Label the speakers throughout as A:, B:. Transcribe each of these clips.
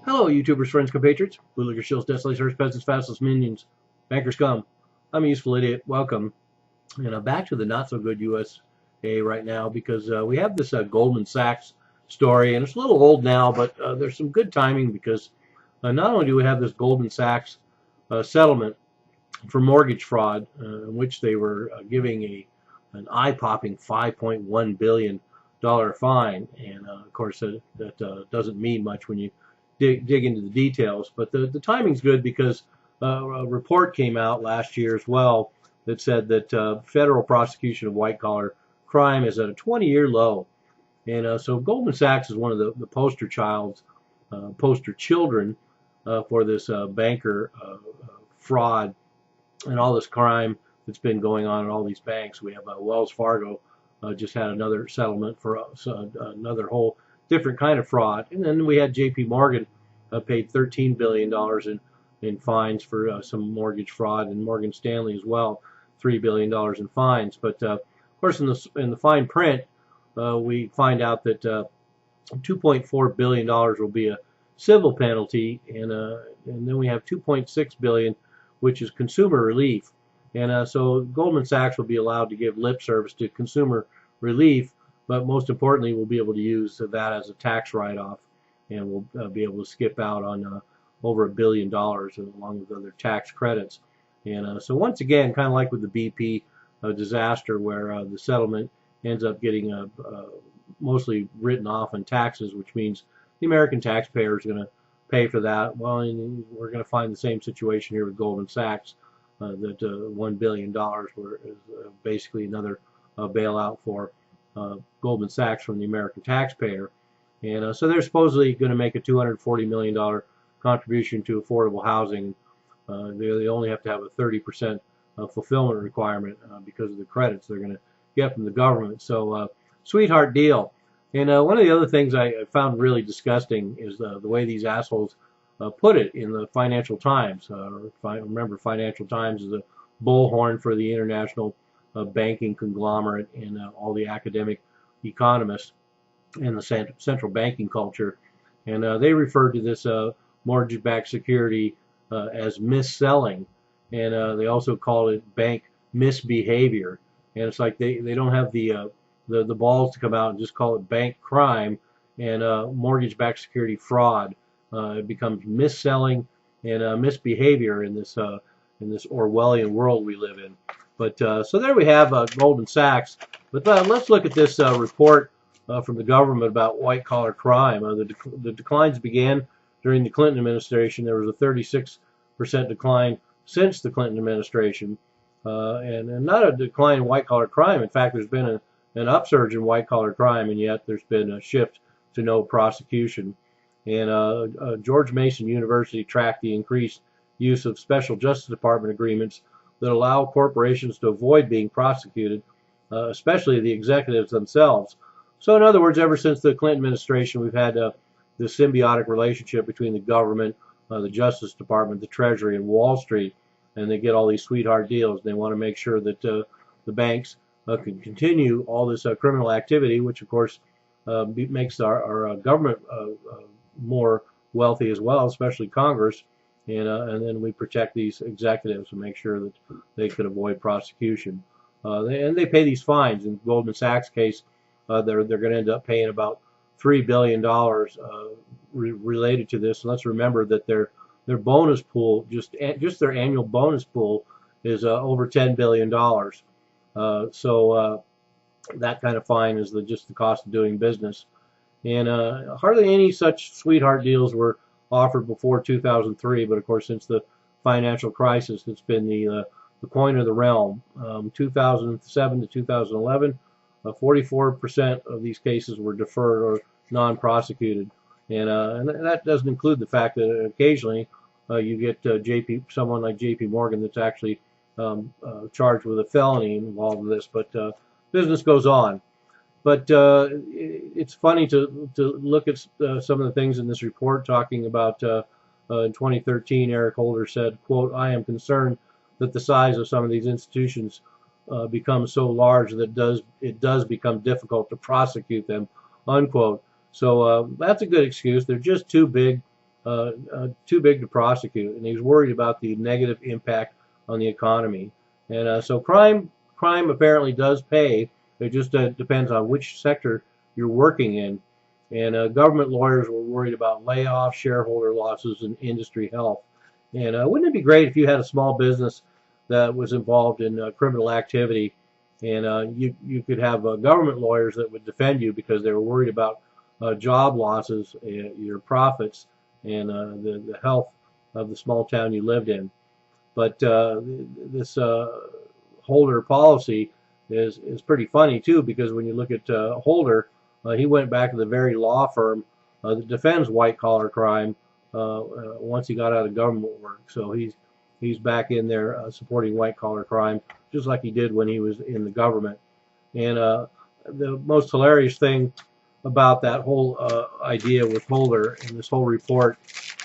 A: Hello, YouTubers, friends, compatriots, bootlicker, shills, desolators, peasants, fascists, minions, banker scum. I'm a useful idiot. Welcome. And back to the not-so-good USA right now because we have this Goldman Sachs story, and it's a little old now, but there's some good timing because not only do we have this Goldman Sachs settlement for mortgage fraud, in which they were giving an eye-popping $5.1 billion fine, and of course that doesn't mean much when you dig into the details. But the timing's good because a report came out last year as well that said that federal prosecution of white-collar crime is at a 20-year low. And so Goldman Sachs is one of the poster children for this banker fraud and all this crime that's been going on in all these banks. We have Wells Fargo just had another settlement for another whole different kind of fraud. And then we had J.P. Morgan paid $13 billion in fines for some mortgage fraud, and Morgan Stanley as well, $3 billion in fines. But of course, in the fine print, we find out that $2.4 billion will be a civil penalty, and then we have $2.6 billion, which is consumer relief. And so Goldman Sachs will be allowed to give lip service to consumer relief, but most importantly, we'll be able to use that as a tax write-off, and we'll be able to skip out on over $1 billion along with other tax credits. And so once again, kind of like with the BP disaster, where the settlement ends up getting mostly written off in taxes, which means the American taxpayer is going to pay for that. Well, and we're going to find the same situation here with Goldman Sachs, that $1 billion is basically another bailout for Goldman Sachs from the American taxpayer. And so they're supposedly going to make a $240 million contribution to affordable housing. They only have to have a 30% fulfillment requirement because of the credits they're going to get from the government. So sweetheart deal. And one of the other things I found really disgusting is the way these assholes put it in the Financial Times. Remember, Financial Times is a bullhorn for the international banking conglomerate and all the academic economists and the central banking culture. And they referred to this mortgage-backed security as mis-selling. And they also call it bank misbehavior. And it's like they don't have the balls to come out and just call it bank crime and mortgage-backed security fraud. It becomes mis-selling and misbehavior in this Orwellian world we live in. But so there we have Goldman Sachs. But let's look at this report from the government about white-collar crime. The declines began during the Clinton administration. There was a 36% decline since the Clinton administration, and not a decline in white-collar crime. In fact, there's been an upsurge in white-collar crime, and yet there's been a shift to no prosecution. And George Mason University tracked the increased use of special Justice Department agreements that allow corporations to avoid being prosecuted, especially the executives themselves. So in other words, ever since the Clinton administration, we've had this symbiotic relationship between the government, the Justice Department, the Treasury, and Wall Street, and they get all these sweetheart deals. They want to make sure that the banks can continue all this criminal activity, which of course makes our government more wealthy as well, especially Congress, and then we protect these executives and make sure that they could avoid prosecution. And they pay these fines. In Goldman Sachs' case, they're going to end up paying about $3 billion related to this. And let's remember that their bonus pool, just their annual bonus pool, is over $10 billion. So that kind of fine is just the cost of doing business. And hardly any such sweetheart deals were offered before 2003, but of course since the financial crisis, it's been the coin of the realm. 2007 to 2011, 44% of these cases were deferred or non-prosecuted, and that doesn't include the fact that occasionally you get someone like J.P. Morgan that's actually charged with a felony involved in this, but business goes on. But it's funny to look at some of the things in this report talking about in 2013, Eric Holder said, quote, "I am concerned that the size of some of these institutions becomes so large that it does become difficult to prosecute them," unquote. So that's a good excuse. They're just too big too big to prosecute, and he's worried about the negative impact on the economy. And so crime apparently does pay. It just depends on which sector you're working in. And government lawyers were worried about layoffs, shareholder losses, and industry health. And wouldn't it be great if you had a small business that was involved in criminal activity, and you could have government lawyers that would defend you because they were worried about job losses, your profits, and the health of the small town you lived in. But this Holder policy is pretty funny too, because when you look at Holder, he went back to the very law firm that defends white collar crime once he got out of government work. So he's back in there supporting white collar crime, just like he did when he was in the government. And the most hilarious thing about that whole idea with Holder and this whole report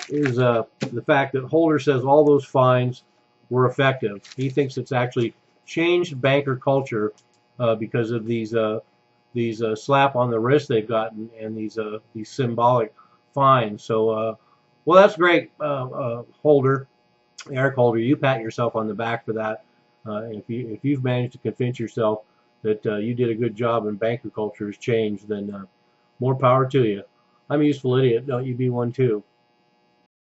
A: is the fact that Holder says all those fines were effective. He thinks it's actually changed banker culture because of these slap on the wrist they've gotten and these symbolic fines. So, well, that's great, Holder, Eric Holder. You pat yourself on the back for that. If you've managed to convince yourself that you did a good job and banker culture has changed, then more power to you. I'm a useful idiot. Don't you be one too.